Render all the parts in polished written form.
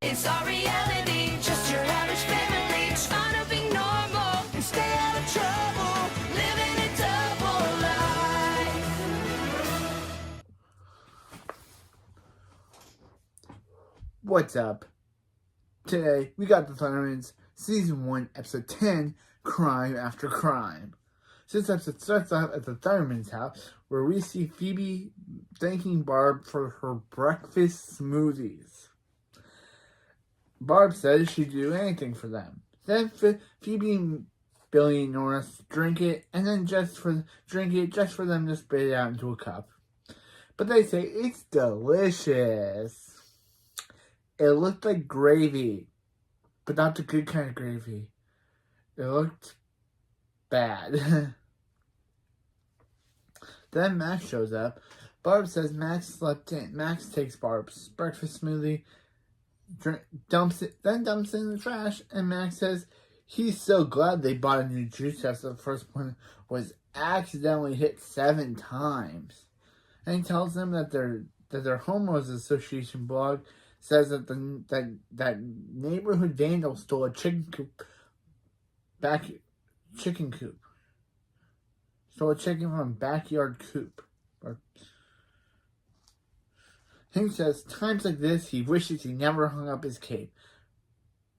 It's our reality, just your average family, trying to be normal and stay out of trouble, living a double life. What's up? Today, we got the Thundermans, Season 1, Episode 10, Crime After Crime. So this episode starts off at the Thundermans' house, where we see Phoebe thanking Barb for her breakfast smoothies. Barb says she'd do anything for them. Then Phoebe and Billy and Nora drink it, and then just for them to spit it out into a cup. But they say it's delicious. It looked like gravy, but not the good kind of gravy. It looked bad. Then Max shows up. Barb says Max slept in. Max takes Barb's breakfast smoothie, dumps it in the trash, and Max says he's so glad they bought a new juice after the first one was accidentally hit 7 times. And he tells them that their homeowners association blog says that that neighborhood vandal stole a chicken coop. Stole a chicken from a backyard coop. Hank says times like this he wishes he never hung up his cape.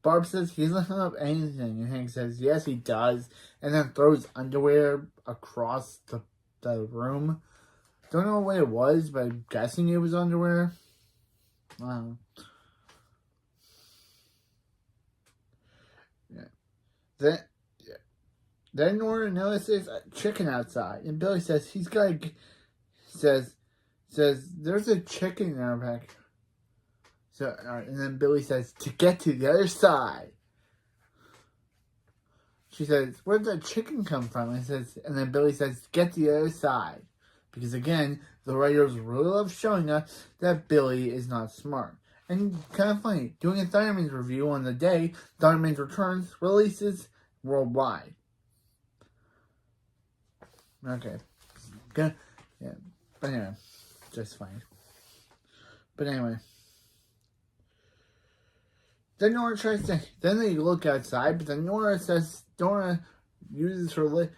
Barb says he doesn't hung up anything, and Hank says yes he does, and then throws underwear across the room. Don't know what it was, but I'm guessing it was underwear. Wow. Yeah. Then Nora notices a chicken outside, and Billy says he's got says there's a chicken in our back. So and then Billy says to get to the other side. She says, "Where'd that chicken come from?" And then Billy says, "Get to the other side," because again, the writers really love showing us that Billy is not smart. And kind of funny, doing a Thundermans review on the day Thundermans returns releases worldwide. Okay. Good. Yeah. But anyway, just fine. But anyway. Then Nora then they look outside, but then Nora uses her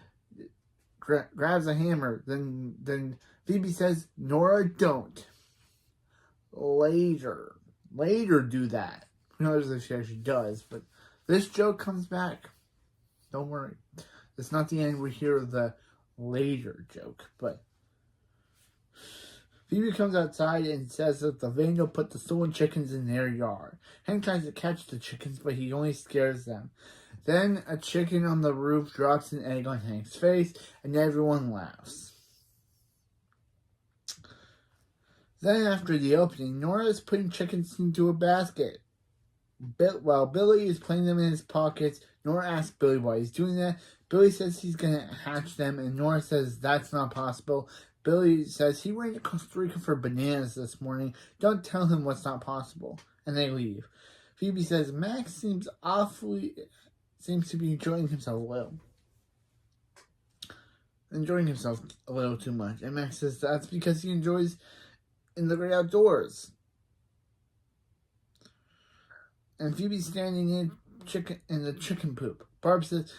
grabs a hammer. Then Phoebe says, Nora, don't. Later do that. Who knows if she actually does, but this joke comes back. Don't worry. It's not the end. We hear the later joke, but Phoebe comes outside and says that the vandal put the stolen chickens in their yard. Hank tries to catch the chickens, but he only scares them. Then a chicken on the roof drops an egg on Hank's face, and everyone laughs. Then after the opening, Nora is putting chickens into a basket. While Billy is putting them in his pockets, Nora asks Billy why he's doing that. Billy says he's going to hatch them, and Nora says that's not possible. Billy says he went to Costa Rica for bananas this morning. Don't tell him what's not possible. And they leave. Phoebe says Max seems to be enjoying himself a little. Enjoying himself a little too much. And Max says that's because he enjoys in the great outdoors. And Phoebe's standing in the chicken poop. Barb says,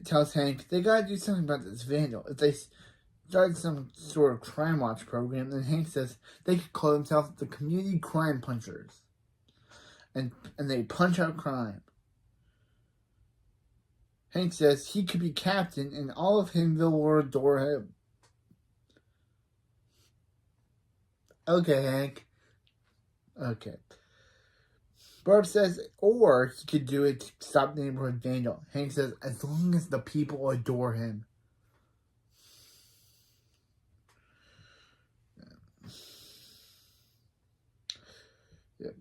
tells Hank, they gotta do something about this vandal. If they started some sort of crime watch program, then Hank says they could call themselves the Community Crime Punchers. And they punch out crime. Hank says he could be captain and all of Hinville will adore him. Okay, Hank. Okay. Barb says, or he could do it to stop neighborhood vandal. Hank says, as long as the people adore him. Yeah.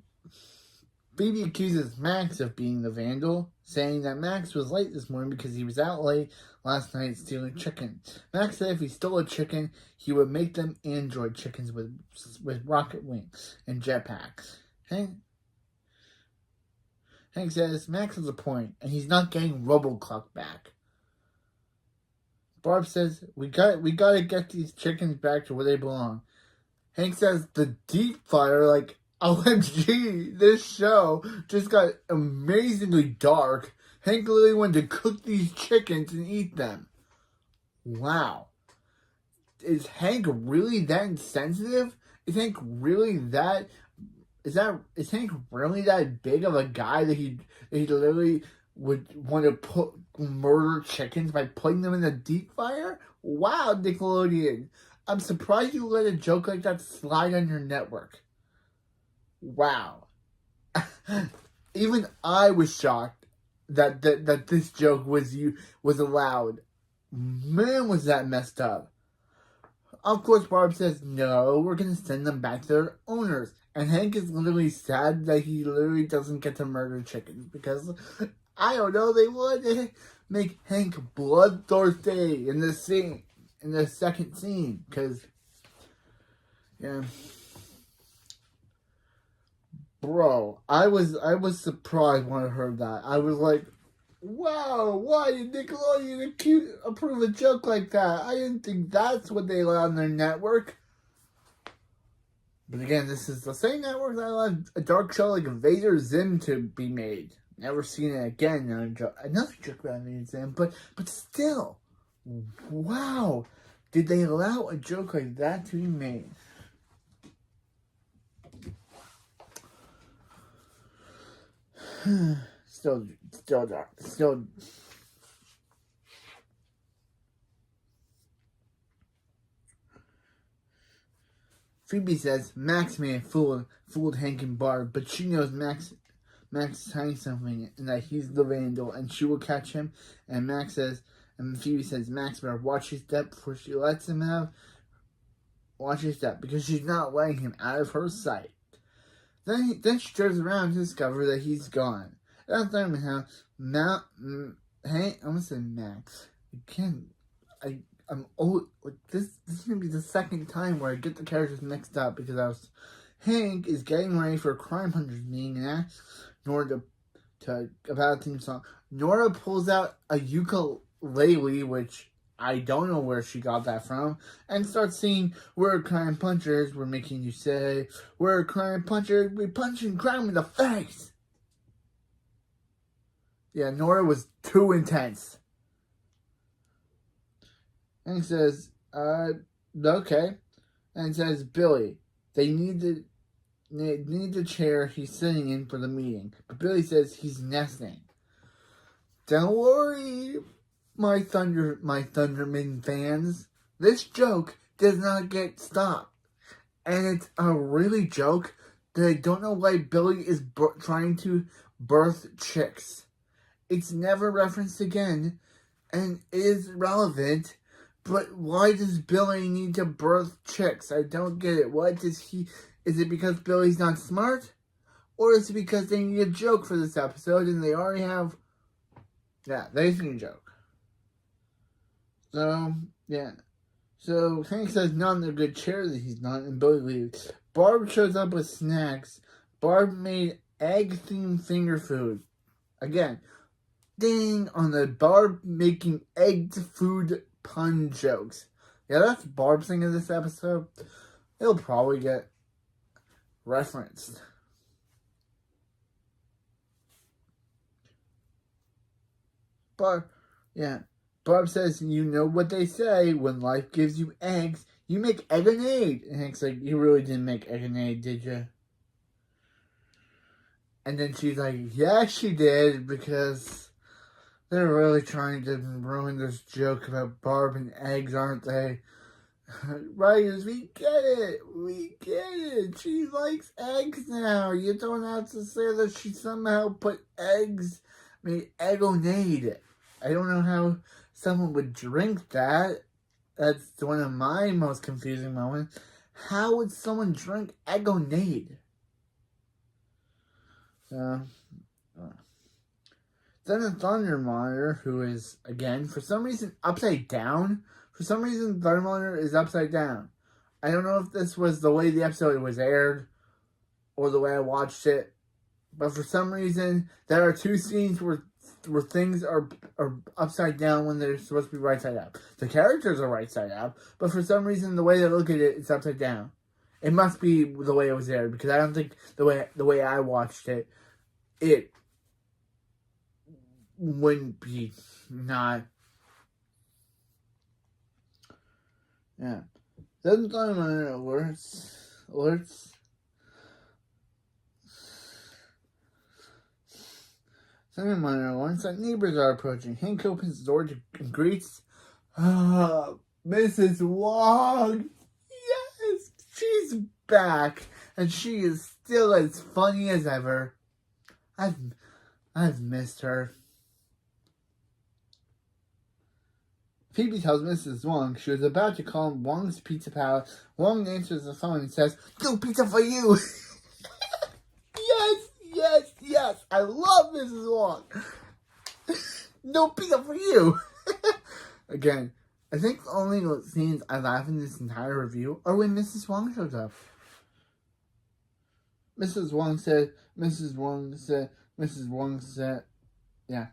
Phoebe accuses Max of being the vandal, saying that Max was late this morning because he was out late last night stealing chicken. Max said if he stole a chicken, he would make them android chickens with rocket wings and jetpacks. Hank says Max has a point, and he's not getting RoboClock back. Barb says we gotta get these chickens back to where they belong. Hank says the deep fryer, like OMG, this show just got amazingly dark. Hank literally wanted to cook these chickens and eat them. Wow. Is Hank really that insensitive? Is Hank really that... Is Hank really that big of a guy that he literally would want to murder chickens by putting them in the deep fryer? Wow, Nickelodeon. I'm surprised you let a joke like that slide on your network. Wow. Even I was shocked that this joke was allowed. Man, was that messed up. Of course, Barb says, no, we're going to send them back to their owners. And Hank is literally sad that he literally doesn't get to murder chickens. Because, I don't know, they want to make Hank bloodthirsty in this scene. In the second scene. Because, yeah. Bro, I was surprised when I heard that. I was like, wow, why did Nickelodeon approve a joke like that? I didn't think that's what they allowed on their network. But again, this is the same network that allowed a dark show like Invader Zim to be made. Never seen it again. Another joke about Invader Zim, but still, wow, did they allow a joke like that to be made? Still dark. Still. Phoebe says Max may have fooled Hank and Barb, but she knows Max is hiding something and that he's the vandal, and she will catch him. And Phoebe says, Max better watch his step before she lets him have. Watch his step, because she's not letting him out of her sight. Then she turns around to discover that he's gone. That's not how Hank. I'm gonna say Max again. I'm old. Like this is gonna be the second time where I get the characters mixed up because Hank is getting ready for a Crime Hunters meeting and asks Nora to about a theme song. Nora pulls out a ukulele, which I don't know where she got that from, and starts singing, "We're crime punchers, we're making you say, we're crime punchers, we punching crime in the face." Yeah, Nora was too intense. And he says, okay. And it says, Billy, they need the chair he's sitting in for the meeting. But Billy says he's nesting. Don't worry, my Thunderman fans. This joke does not get stopped. And it's a really joke that I don't know why Billy is trying to birth chicks. It's never referenced again, and it is relevant. But why does Billy need to birth chicks? I don't get it. Is it because Billy's not smart? Or is it because they need a joke for this episode and they already have... Yeah, they just need a joke. So, yeah. So, Hank says not in a good chair that he's not, and Billy leaves. Barb shows up with snacks. Barb made egg-themed finger food. Again, ding on the Barb making egg food pun jokes. Yeah, that's Barb's thing in this episode. It'll probably get referenced. But, yeah. Barb says, you know what they say, when life gives you eggs, you make egginade. And Hank's like, you really didn't make egginade, did you? And then she's like, yeah, she did, because they're really trying to ruin this joke about Barb and eggs, aren't they? Writers, we get it. We get it. She likes eggs now. You don't have to say that she somehow put made eggonade. I don't know how someone would drink that. That's one of my most confusing moments. How would someone drink eggonade? Then the Thunder Monitor, who is, again, for some reason, upside down. For some reason, Thunder Monitor is upside down. I don't know if this was the way the episode was aired or the way I watched it. But for some reason, there are two scenes where things are upside down when they're supposed to be right side up. The characters are right side up, but for some reason, the way they look at it, it's upside down. It must be the way it was aired, because I don't think the way I watched it, it wouldn't be not. Yeah. Doesn't time on alerts. Sunday morning alerts that neighbors are approaching. Hank opens the door and greets Mrs. Wong. Yes, she's back, and she is still as funny as ever. I've missed her. Phoebe tells Mrs. Wong she was about to call Wong's Pizza Palace. Wong answers the phone and says, "No pizza for you." Yes. I love Mrs. Wong. No pizza for you. Again, I think the only scenes I laugh in this entire review are when Mrs. Wong shows up. Mrs. Wong said, yeah.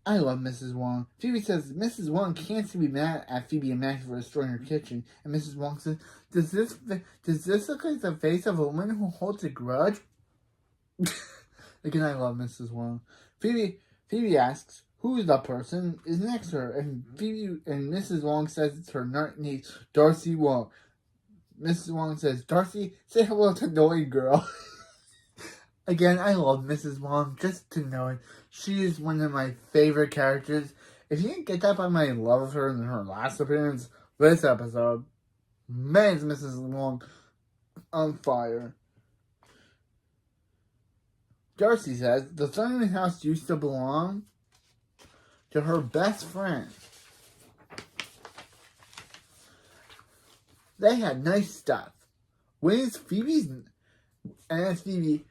I love Mrs. Wong. Phoebe says Mrs. Wong can't be mad at Phoebe and Max for destroying her kitchen. And Mrs. Wong says, does this look like the face of a woman who holds a grudge? Again, I love Mrs. Wong. Phoebe asks, who is the person is next to her? And Mrs. Wong says it's her niece, Darcy Wong. Mrs. Wong says, Darcy, say hello to Noi Girl. Again, I love Mrs. Wong, just to know it. She is one of my favorite characters. If you didn't get that by my love of her in her last appearance, this episode, man, is Mrs. Wong on fire. Darcy says the Thurman house used to belong to her best friend. They had nice stuff. When's Phoebe's? And asked Phoebe,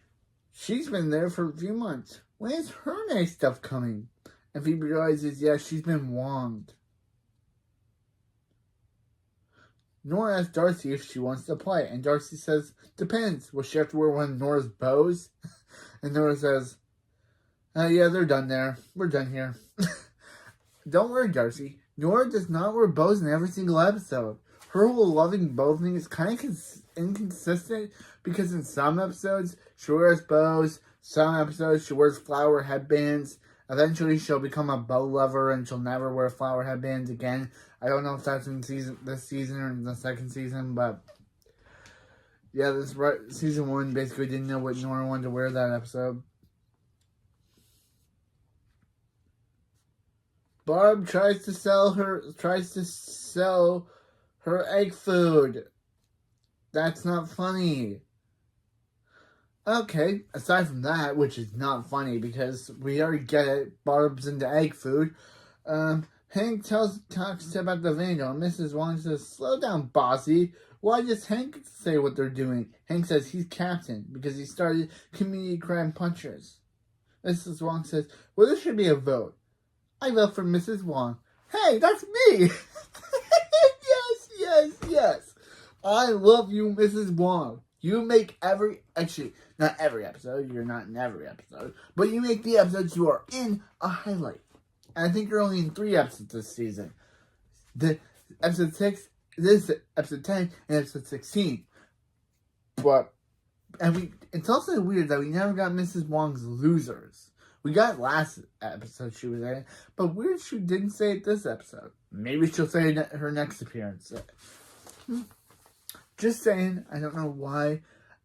she's been there for a few months. When's her nice stuff coming? And Phoebe realizes, yeah, she's been wonged. Nora asks Darcy if she wants to play, and Darcy says, depends. Will she have to wear one of Nora's bows? And Nora says, yeah, they're done there. We're done here. Don't worry, Darcy. Nora does not wear bows in every single episode. Her whole loving bow thing is kind of inconsistent, because in some episodes, she wears bows. Some episodes, she wears flower headbands. Eventually, she'll become a bow lover, and she'll never wear flower headbands again. I don't know if that's in this season or in the second season, but yeah, season 1 basically didn't know what Nora wanted to wear that episode. Barb tries to sell her egg food. That's not funny. Okay, aside from that, which is not funny because we already get it, Barb's into egg food. Hank talks about the vandal, and Mrs. Wong says, slow down, bossy. Why does Hank say what they're doing? Hank says he's captain because he started community crime punchers. Mrs. Wong says, well, there should be a vote. I vote for Mrs. Wong. Hey, that's me! Yes. I love you, Mrs. Wong. You make actually, not every episode, you're not in every episode, but you make the episodes you are in a highlight. And I think you're only in 3 episodes this season. Episode 6, this episode 10, and episode 16. It's also weird that we never got Mrs. Wong's losers. We got last episode she was in, but weird she didn't say it this episode. Maybe she'll say it her next appearance. Just saying, I don't know why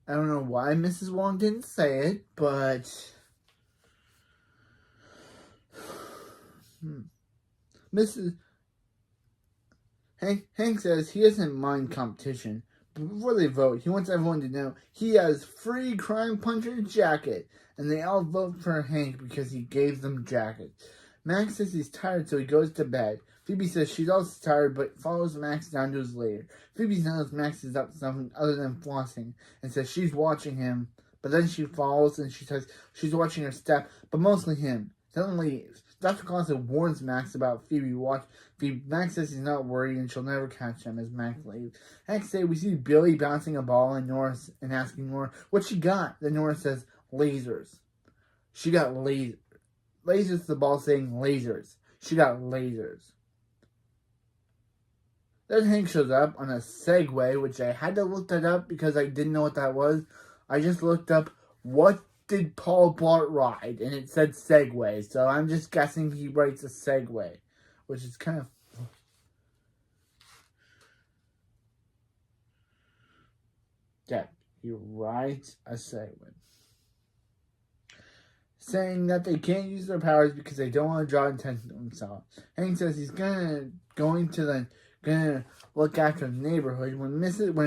Mrs. Wong didn't say it, but Hank says he doesn't mind competition, but before they vote, he wants everyone to know he has free crime puncher jacket, and they all vote for Hank because he gave them jackets. Max says he's tired, so he goes to bed. Phoebe says she's also tired, but follows Max down to his lair. Phoebe knows Max is up to something other than flossing, and says she's watching him, but then she falls, and she says she's watching her step, but mostly him. Then leaves. Dr. Clausen warns Max about Phoebe. Max says he's not worried, and she'll never catch him as Max leaves. Next day, we see Billy bouncing a ball and asking Nora what she got. Then Nora says, lasers. She got lasers. Lasers, the ball saying lasers. She got lasers. Then Hank shows up on a Segway, which I had to look that up because I didn't know what that was. I just looked up what did Paul Blart ride, and it said Segway. So I'm just guessing he rides a Segway, which is kind of... Yeah, he rides a Segway. Saying that they can't use their powers because they don't want to draw attention to themselves. Hank says he's gonna look after the neighborhood when a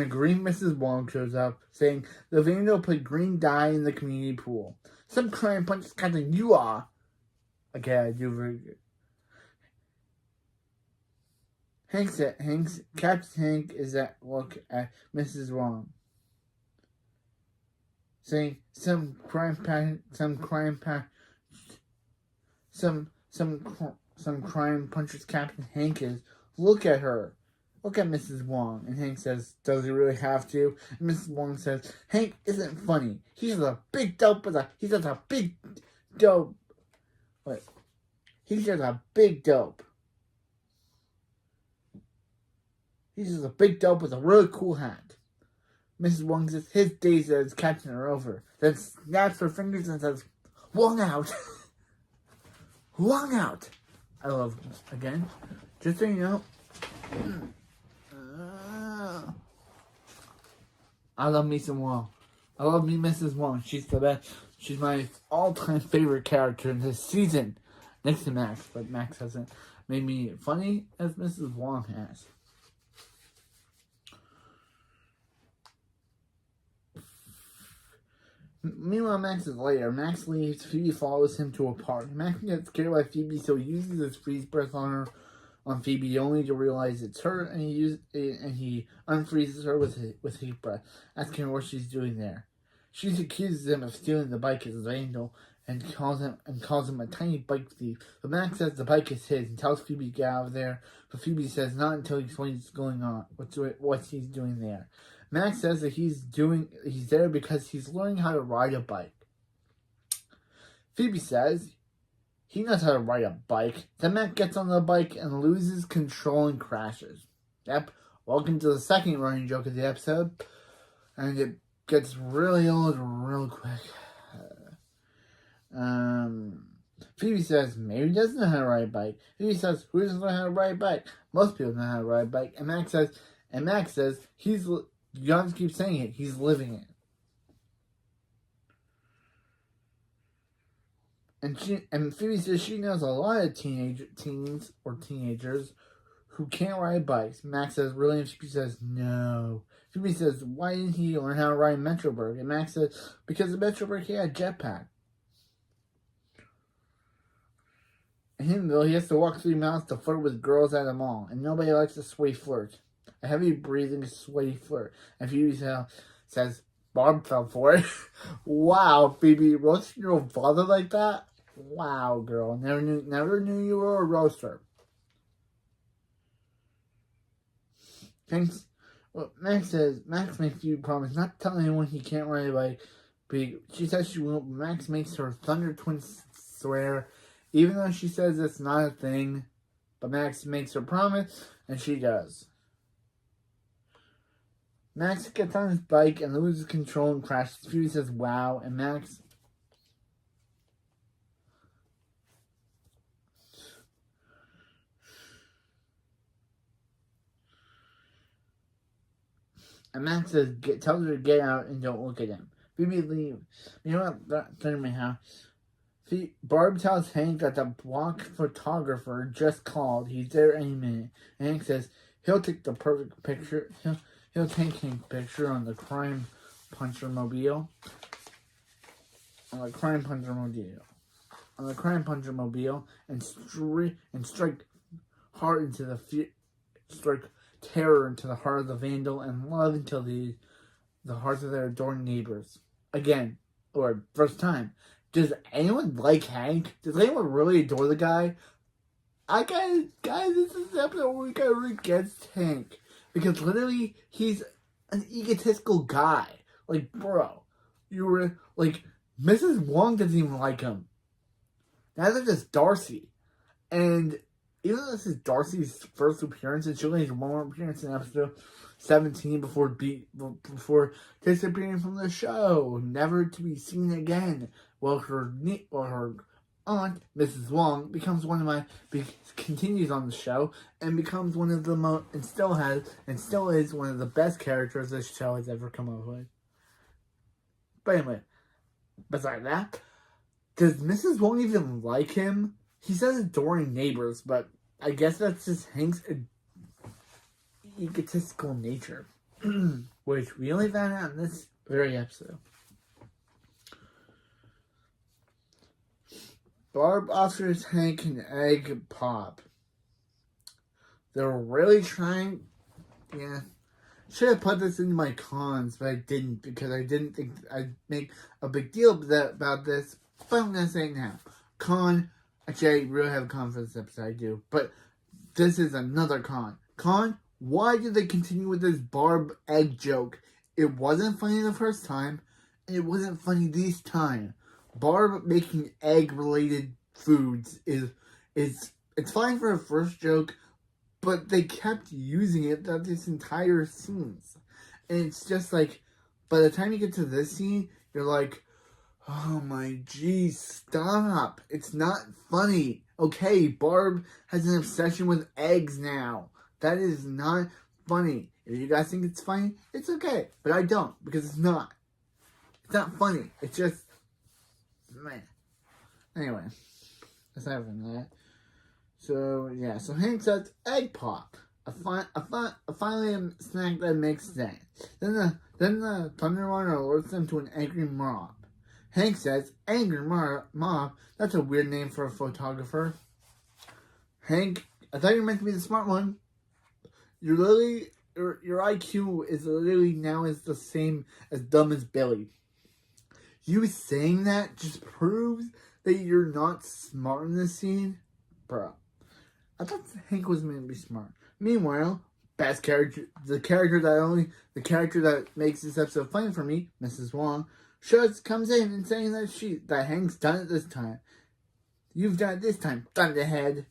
green Mrs. Wong shows up, saying the vandal put green dye in the community pool. Some crime punches Captain you are. Okay, I do very good. Captain Hank is at look at Mrs. Wong, saying some crime punches Captain Hank is. Look at her. Look at Mrs. Wong. And Hank says, does he really have to? And Mrs. Wong says, Hank isn't funny. He's a big dope he's just a big dope. Wait. He's just a big dope. He's just a big dope with a really cool hat. Mrs. Wong says his days as captain are over. Then snaps her fingers and says, Wong out. Wong out. I love him. Again, just so you know, I love me some Wong. I love me Mrs. Wong. She's the best. She's my all-time favorite character in this season. Next to Max, but Max hasn't made me funny as Mrs. Wong has. Meanwhile, Max is later. Max leaves. Phoebe follows him to a park. Max gets scared by Phoebe, so he uses his freeze breath on Phoebe, only to realize it's her, and he unfreezes her with heat breath, asking her what she's doing there. She accuses him of stealing the bike as a vandal, and calls him a tiny bike thief. But Max says the bike is his and tells Phoebe to get out of there. But Phoebe says not until he explains what's going on, what he's doing there. Max says that he's there because he's learning how to ride a bike. Phoebe says he knows how to ride a bike. Then Max gets on the bike and loses control and crashes. Yep, welcome to the second running joke of the episode. And it gets really old real quick. Phoebe says maybe he doesn't know how to ride a bike. Phoebe says who doesn't know how to ride a bike? Most people know how to ride a bike. And Max says he's... You have to keep saying it. He's living it. And Phoebe says she knows a lot of teenagers who can't ride bikes. Max says, really? And Phoebe says, no. Phoebe says, why didn't he learn how to ride Metroburg? And Max says, because the Metroburg he had a jetpack. And him, though, he has to walk 3 miles to flirt with girls at a mall. And nobody likes a sweaty flirt. A heavy breathing, sweaty flirt. And Phoebe says, Barb fell for it. Wow, Phoebe, roasting your own father like that? Wow, girl. Never knew you were a roaster. Thanks. Well, Max makes Phoebe promise not to tell anyone he can't ride a bike. She says she won't. Max makes her Thunder Twins swear, even though she says it's not a thing. But Max makes her promise, and she does. Max gets on his bike and loses control and crashes. Phoebe says, wow, and Max... tells her to get out and don't look at him. Phoebe leaves. You know what? That's my house. Barb tells Hank that the block photographer just called. He's there any minute. And Hank says he'll take the perfect picture. He'll take Hank's picture on the crime puncher mobile. And strike hard into strike terror into the heart of the vandal and love into the hearts of their adoring neighbors. Again, or first time. Does anyone like Hank? Does anyone really adore the guy? Guys, this is the episode where we got really against Hank. Because literally, he's an egotistical guy. Like, bro, you were, like, Mrs. Wong doesn't even like him. Neither does Darcy. And even though this is Darcy's first appearance, and she only has one more appearance in episode 17 before disappearing from the show, never to be seen again. Well, her aunt, Mrs. Wong, continues on the show and becomes one of the most, and still is one of the best characters this show has ever come up with. But anyway, besides that, does Mrs. Wong even like him? He says adoring neighbors, but I guess that's just Hank's egotistical nature, which we only found out in this very episode. Barb offers Hank an egg pop. They're really trying. Yeah. Should have put this into my cons, but I didn't because I didn't think I'd make a big deal about this. But I'm going to say it now. Con. Actually, I really have a con for this episode. I do. But this is another con. Con. Why did they continue with this Barb egg joke? It wasn't funny the first time, and it wasn't funny this time. Barb making egg-related foods is it's fine for a first joke, but they kept using it throughout this entire scenes. And it's just like, by the time you get to this scene, you're like, oh my geez, stop. It's not funny. Okay, Barb has an obsession with eggs now. That is not funny. If you guys think it's funny, it's okay. But I don't, because it's not. It's not funny. It's just, man. Anyway, aside from that. So, yeah. So, Hank says, egg pop. Finally a snack that makes sense. Then the Thunder Runner alerts them to an angry mob. Hank says, angry mob? That's a weird name for a photographer. Hank, I thought you were meant to be the smart one. Your IQ is literally now is the same as dumb as Billy. You saying that just proves that you're not smart in this scene? Bro. I thought Hank was meant to be smart. Meanwhile, best character, the character that makes this episode funny for me, Mrs. Wong, comes in and saying that Hank's done it this time. You've done it this time, thunderhead.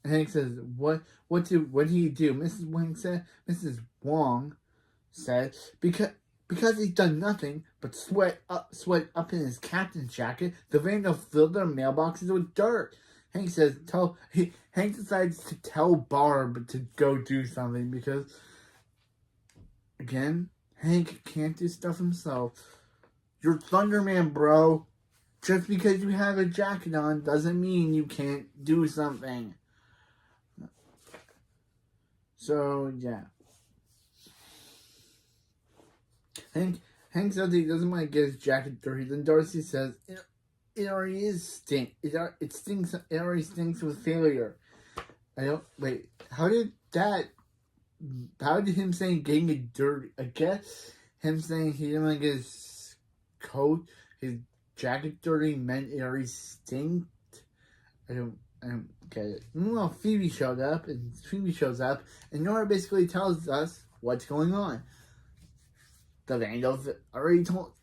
And Hank says, what did he do? Mrs. Wong said, because he's done nothing but sweat up in his captain's jacket, the Vandal filled their mailboxes with dirt. Hank decides to tell Barb to go do something because, again, Hank can't do stuff himself. You're Thunderman, bro. Just because you have a jacket on doesn't mean you can't do something. So, yeah. Hank says he doesn't want to get his jacket dirty. Then Darcy says, it already stinks. It already stinks with failure. How did him saying getting it dirty? I guess him saying he didn't want to get his his jacket dirty meant it already stinked. I don't get it. Meanwhile, Phoebe shows up, and Nora basically tells us what's going on. The Vandal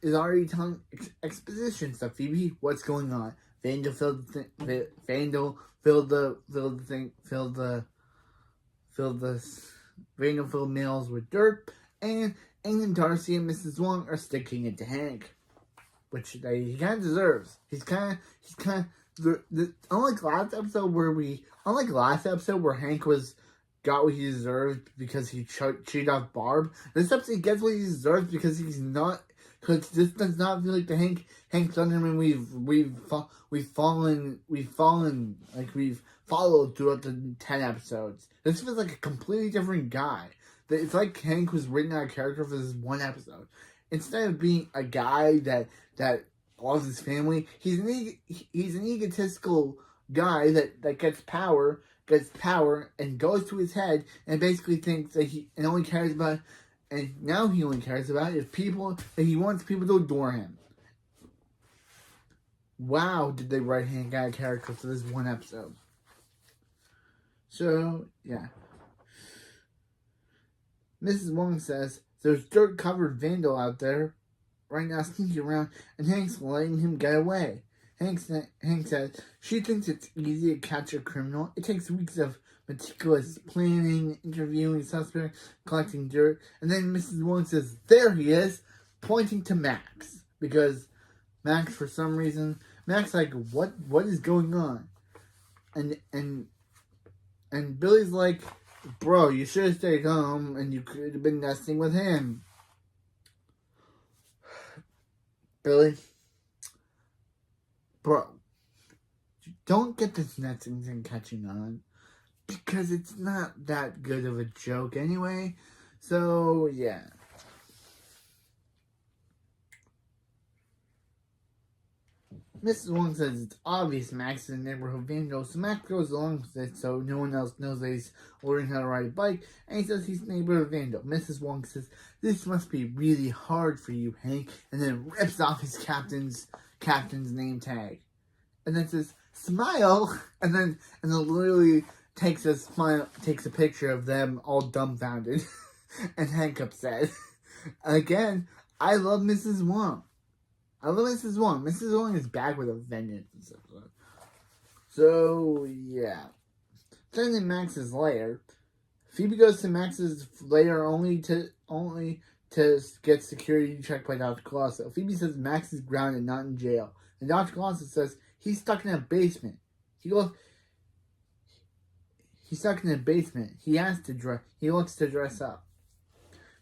is already telling exposition stuff. Phoebe, what's going on? Vandal filled mails with dirt, and Darcy and Mrs. Wong are sticking it to Hank, which he kind of deserves. He's kind of unlike last episode where Hank got what he deserved because he cheated off Barb. This episode he gets what he deserves because this does not feel like the Hank Thunderman we've followed throughout the 10 episodes. This feels like a completely different guy. It's like Hank was written out of character for this one episode. Instead of being a guy that loves his family, he's an egotistical guy that gets power and goes to his head and basically thinks that he only cares about is people, that he wants people to adore him. Wow, did they write Hank out of character for this one episode. So, yeah. Mrs. Wong says, there's dirt-covered Vandal out there right now sneaking around, and Hank's letting him get away. Hank says, she thinks it's easy to catch a criminal. It takes weeks of meticulous planning, interviewing suspects, collecting dirt, and then Mrs. Wong says, "There he is," pointing to Max. Because Max, for some reason, Max like, what is going on? And Billy's like, "Bro, you should have stayed home and you could have been nesting with him." Billy, bro, don't get this nesting thing catching on, because it's not that good of a joke anyway. So, yeah. Mrs. Wong says it's obvious Max is a neighborhood vandal, so Max goes along with it so no one else knows that he's learning how to ride a bike, and he says he's a neighborhood vandal. Mrs. Wong says, "This must be really hard for you, Hank," and then rips off his captain's name tag. And then says, "Smile," and then literally takes a picture of them all dumbfounded and Hank upset. Again, I love Mrs. Wong. Mrs. Wong. Mrs. Wong is back with a vengeance in this episode. So, yeah. Then in Max's lair, Phoebe goes to Max's lair only to get security checked by Dr. Colosso. Phoebe says Max is grounded, not in jail. And Dr. Colosso says he's stuck in a basement. He's stuck in a basement. He looks to dress up.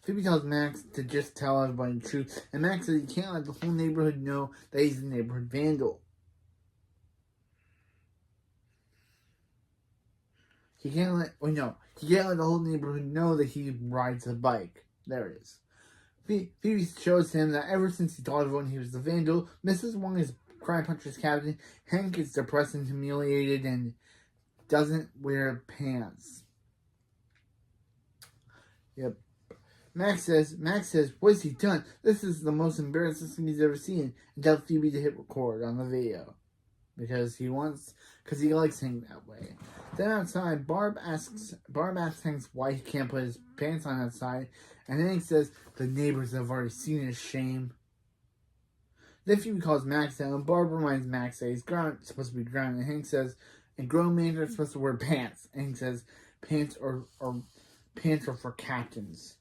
Phoebe tells Max to just tell everybody the truth, and Max says he can't let the whole neighborhood know that he's a neighborhood vandal. He can't let the whole neighborhood know that he rides a bike. There it is. Phoebe shows him that ever since he told everyone he was the vandal, Mrs. Wong is Crime Puncher's captain. Hank is depressed and humiliated and doesn't wear pants. Yep. Max says, "What has he done? This is the most embarrassing thing he's ever seen." And tells Phoebe to hit record on the video. Because he likes Hank that way. Then outside, Barb asks Hank why he can't put his pants on outside. And Hank says, "The neighbors have already seen his shame." Then Phoebe calls Max down, and Barb reminds Max that he's supposed to be grounded. And Hank says, "And grown men are supposed to wear pants." And Hank says, "Pants are for captains."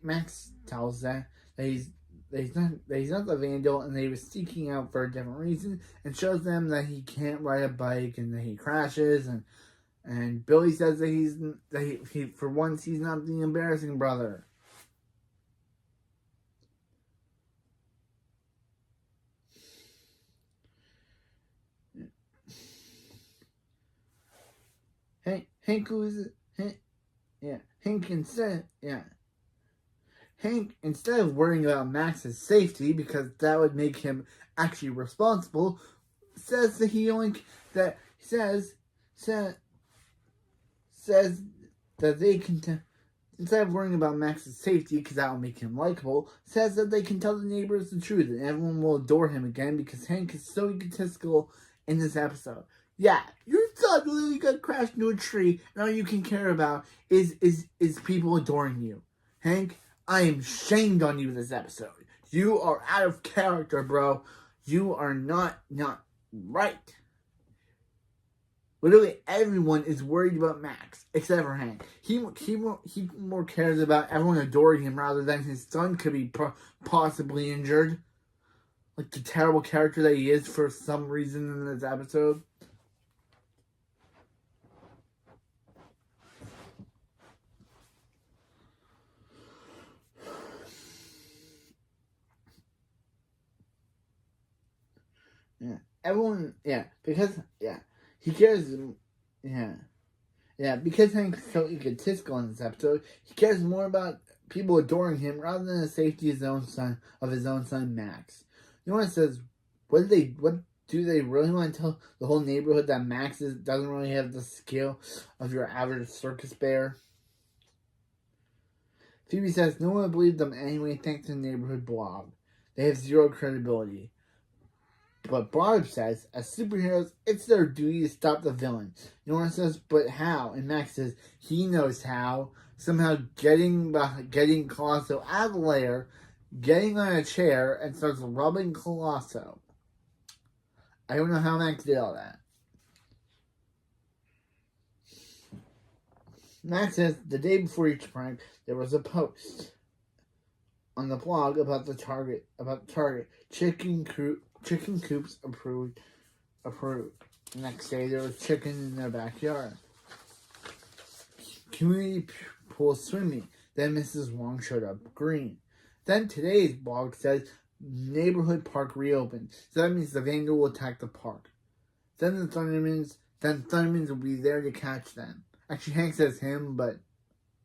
Max tells that he's not the vandal, and that he was seeking out for a different reason, and shows them that he can't ride a bike and that he crashes, and Billy says that he for once he's not the embarrassing brother. Hank, instead of worrying about Max's safety, because that would make him actually responsible, says that they can, instead of worrying about Max's safety, because that will make him likable, says that they can tell the neighbors the truth, and everyone will adore him again, because Hank is so egotistical in this episode. Yeah, your son literally got crashed into a tree, and all you can care about is people adoring you. Hank, I am shamed on you this episode. You are out of character, bro. You are not right. Literally everyone is worried about Max, except for Hank. He more cares about everyone adoring him rather than his son could be possibly injured. Like the terrible character that he is for some reason in this episode. He cares, because Hank's so egotistical in this episode, he cares more about people adoring him rather than the safety of his own son, Max. You know what it says, what do they really want to tell the whole neighborhood that Max doesn't really have the skill of your average circus bear? Phoebe says no one will believe them anyway thanks to the neighborhood blog. They have zero credibility. But Barb says, as superheroes, it's their duty to stop the villain. Nora says, but how? And Max says, he knows how. Somehow getting Colosso out of the lair, getting on a chair, and starts rubbing Colosso. I don't know how Max did all that. Max says the day before each prank, there was a post on the blog about the Target. Chicken coops approved. The next day, there was chicken in their backyard. Community pool swimming. Then Mrs. Wong showed up green. Then today's blog says neighborhood park reopened. So that means the vandal will attack the park. Then the Thundermans will be there to catch them. Actually, Hank says him, but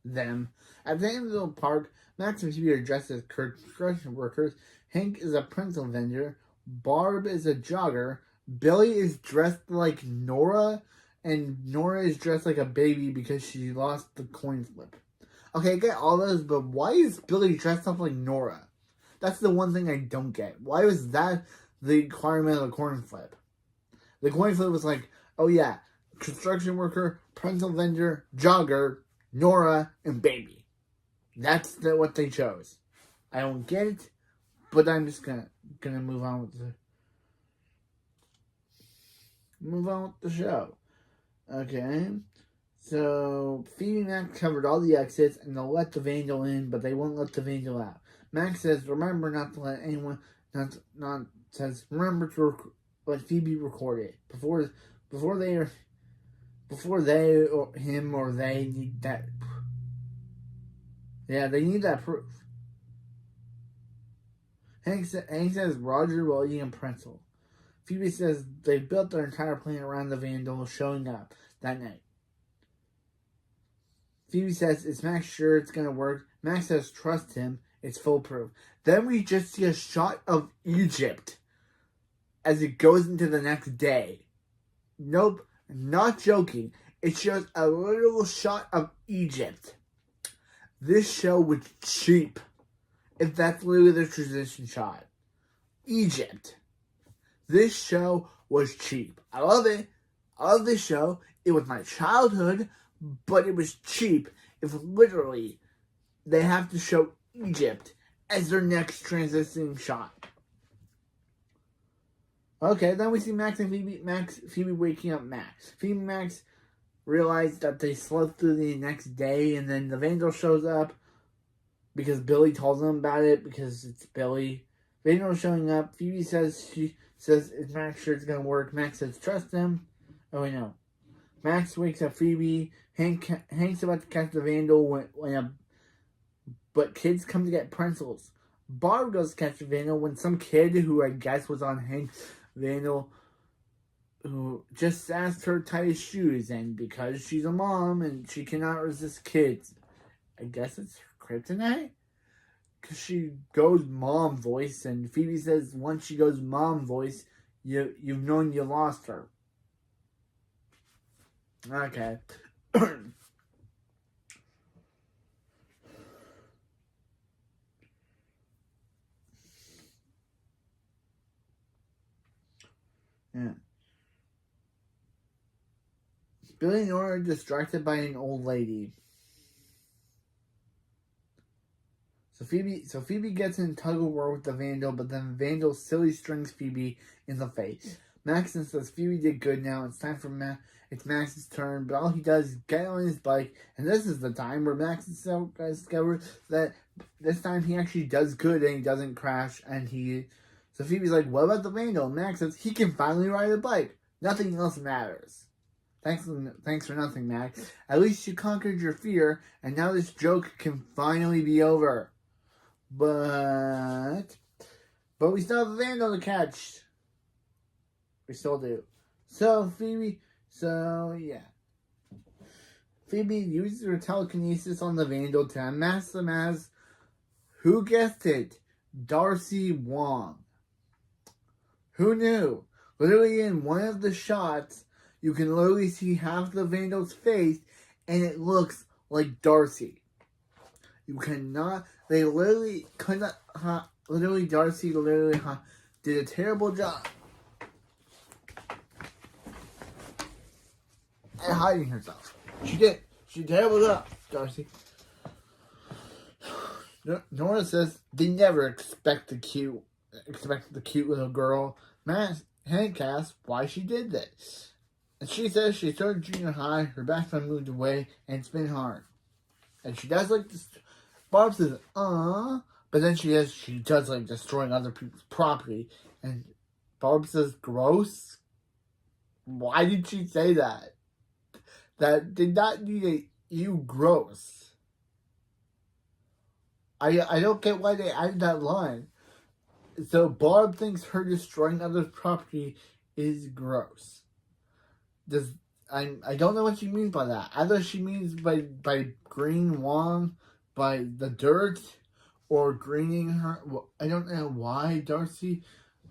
them. At the end of the park, Max and Phoebe are dressed as construction workers. Hank is a pretzel vendor. Barb is a jogger. Billy is dressed like Nora. And Nora is dressed like a baby because she lost the coin flip. Okay, I get all those, but why is Billy dressed up like Nora? That's the one thing I don't get. Why was that the requirement of the coin flip? The coin flip was like, oh yeah, construction worker, pretzel vendor, jogger, Nora, and baby. That's what they chose. I don't get it, but I'm just gonna move on with the show. Okay, so Phoebe and Max covered all the exits, and they'll let the vandal in, but they won't let the vandal out. Max says, "Remember not to let anyone." Remember to let Phoebe record it before they or him or they need that. Yeah, they need that proof. Hank says Roger will eat a pretzel. Phoebe says they built their entire plan around the vandal showing up that night. Phoebe says, is Max sure it's going to work? Max says, trust him. It's foolproof. Then we just see a shot of Egypt as it goes into the next day. Nope, not joking. It shows a little shot of Egypt. This show was cheap, if that's literally the transition shot. Egypt. This show was cheap. I love it. I love this show. It was my childhood, but it was cheap if literally they have to show Egypt as their next transitioning shot. Okay, then we see Max and Phoebe waking up Max. Phoebe and Max realize that they slept through the next day, and then the vandal shows up because Billy told them about it, because it's Billy. Vandal showing up. Phoebe says, is Max sure it's going to work? Max says, trust him. Oh, wait, no. Max wakes up Phoebe. Hank's about to catch the vandal but kids come to get pretzels. Barb goes to catch the vandal when some kid who I guess was on Hank's vandal who just asked her to tie his shoes, and because she's a mom and she cannot resist kids, I guess it's her kryptonite? Because she goes mom voice, and Phoebe says once she goes mom voice, you've known you lost her. Okay. Yeah. Billy and Nora are distracted by an old lady. So Phoebe gets in tug of war with the vandal, but then the vandal silly strings Phoebe in the face. Max says Phoebe did good now. It's time for it's Max's turn, but all he does is get on his bike, and this is the time where Max discovers that this time he actually does good and he doesn't crash, so Phoebe's like, what about the vandal? And Max says he can finally ride a bike. Nothing else matters. Thanks for nothing, Max. At least you conquered your fear, and now this joke can finally be over. But we still have a vandal to catch. We still do. So Phoebe uses her telekinesis on the vandal to unmask them as, who guessed it, Darcy Wong. Who knew? Literally in one of the shots, you can literally see half the vandal's face, and it looks like Darcy. Darcy did a terrible job at hiding herself. She did a terrible job, Darcy. Nora says they never expected the cute little girl. Hank asks why she did this. And she says she started junior high, her best friend moved away, and it's been hard. And she does like this. Barb says, but then she does like destroying other people's property. And Barb says, gross? Why did she say that? That did not need a you gross. I don't get why they added that line. So Barb thinks her destroying others' property is gross. I don't know what she means by that. Either she means by green Wong, by the dirt, or greening her. Well, I don't know why Darcy.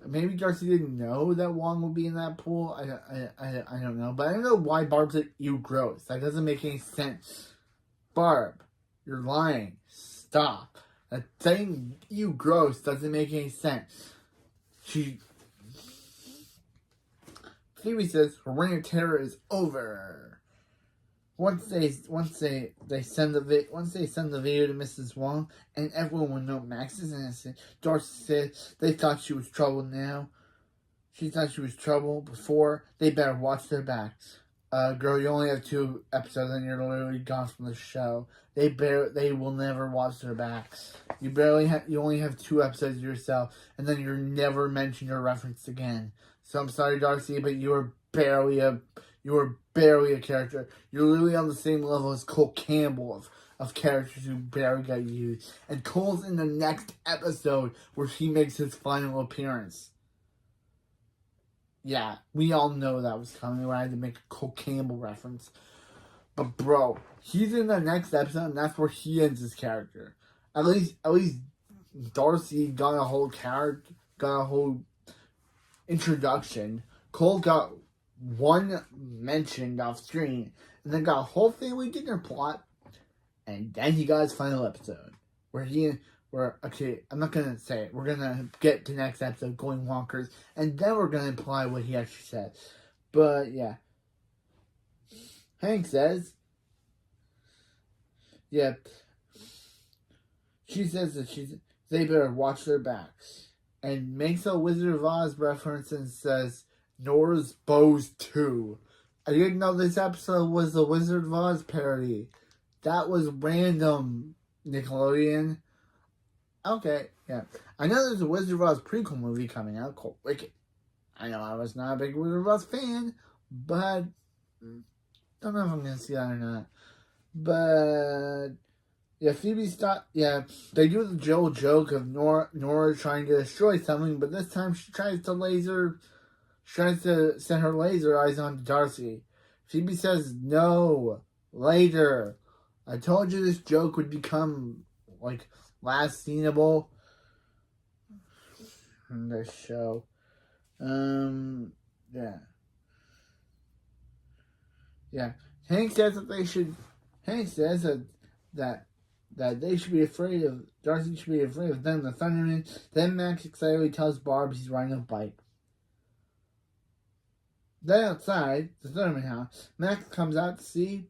Maybe Darcy didn't know that Wong would be in that pool. I don't know. But I don't know why Barb said you gross. That doesn't make any sense. Barb, you're lying. Stop. That saying you gross doesn't make any sense. Phoebe says her reign of terror is over. Once they send the video to Mrs. Wong, and everyone will know Max is innocent. Darcy said they thought she was trouble now. She thought she was trouble before. They better watch their backs. Girl, you only have 2 episodes and you're literally gone from the show. They will never watch their backs. You only have 2 episodes of yourself, and then you're never mentioned or referenced again. So I'm sorry, Darcy, but you were barely a character. You're literally on the same level as Cole Campbell of characters who barely got used. And Cole's in the next episode where he makes his final appearance. Yeah, we all know that was coming when I had to make a Cole Campbell reference. But bro, he's in the next episode, and that's where he ends his character. At least Darcy got a whole introduction. Cole got one mentioned off screen, and then got a whole family dinner plot, and then he got his final episode okay, I'm not gonna say it. We're gonna get to next episode going wonkers, and then we're gonna imply what he actually said. But yeah, Hank says, yeah, she says that they better watch their backs, and makes a Wizard of Oz reference and says Nora's Bows 2. I didn't know this episode was a Wizard of Oz parody. That was random, Nickelodeon. Okay, yeah. I know there's a Wizard of Oz prequel movie coming out called Wicked. I know I was not a big Wizard of Oz fan, but don't know if I'm going to see that or not. But yeah, they do the Joel joke of Nora trying to destroy something, but this time she tries to set her laser eyes on Darcy. Phoebe says, no, later. I told you this joke would become, like, last seenable in this show. Yeah. Hank says that they should be afraid of Darcy should be afraid of them, the Thundermen. Then Max excitedly tells Barb he's riding a bike. Then outside the Thunderman house, Max comes out to see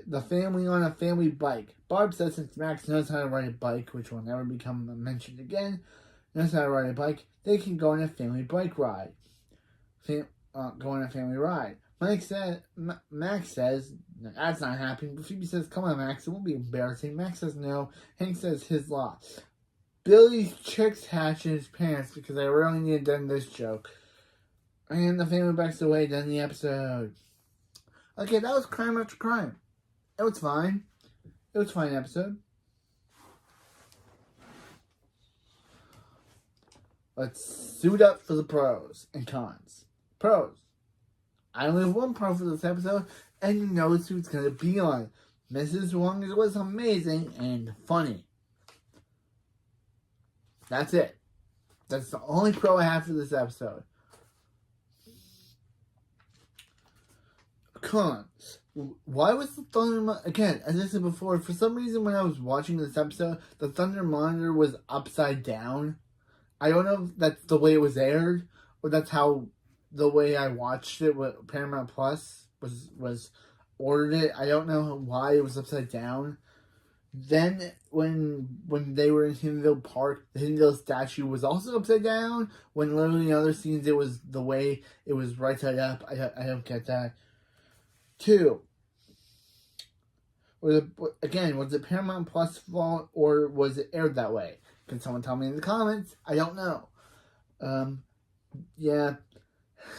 the family on a family bike. Barb says since Max knows how to ride a bike, which will never become mentioned again, knows how to ride a bike, they can go on a family bike ride. Go on a family ride. Max says, that's not happening. But Phoebe says, come on, Max, it won't be embarrassing. Max says no. Hank says his loss. Billy's chicks hatch in his pants because I really need to end this joke. And the family backs away, done the episode. Okay, that was Crime After Crime. It was fine. It was a fine episode. Let's suit up for the pros and cons. Pros. I only have one pro for this episode, and you know who it's going to be on. Mrs. Wong was amazing and funny. That's it. That's the only pro I have for this episode. Cons. Why was the Thunder... Again, as I said before, for some reason when I was watching this episode, the Thunder Monitor was upside down. I don't know if that's the way it was aired, or that's how the way I watched it with Paramount Plus was ordered it. I don't know why it was upside down. Then when they were in Hinville Park, the Hinville statue was also upside down. When literally in other scenes it was the way it was right side up. I don't get that. 2. Was it Paramount Plus fault or was it aired that way? Can someone tell me in the comments? I don't know. Yeah.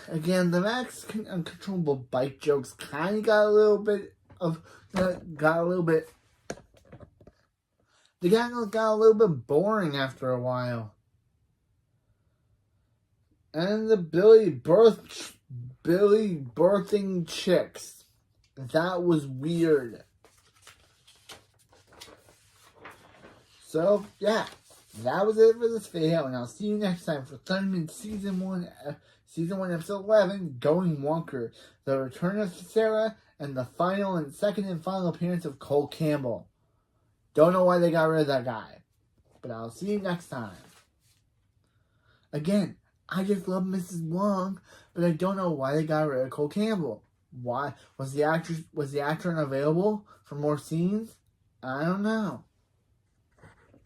Again, the Max Uncontrollable Bike jokes kind of got a little bit. They got a little bit boring after a while. And the Billy birthing chicks. That was weird. So, yeah. That was it for this video, and I'll see you next time for Thunderman Season 1, Episode 11, Going Wonker, the return of Sarah, and the second and final appearance of Cole Campbell. Don't know why they got rid of that guy, but I'll see you next time. Again, I just love Mrs. Wong, but I don't know why they got rid of Cole Campbell. Why was the actor unavailable for more scenes? I don't know.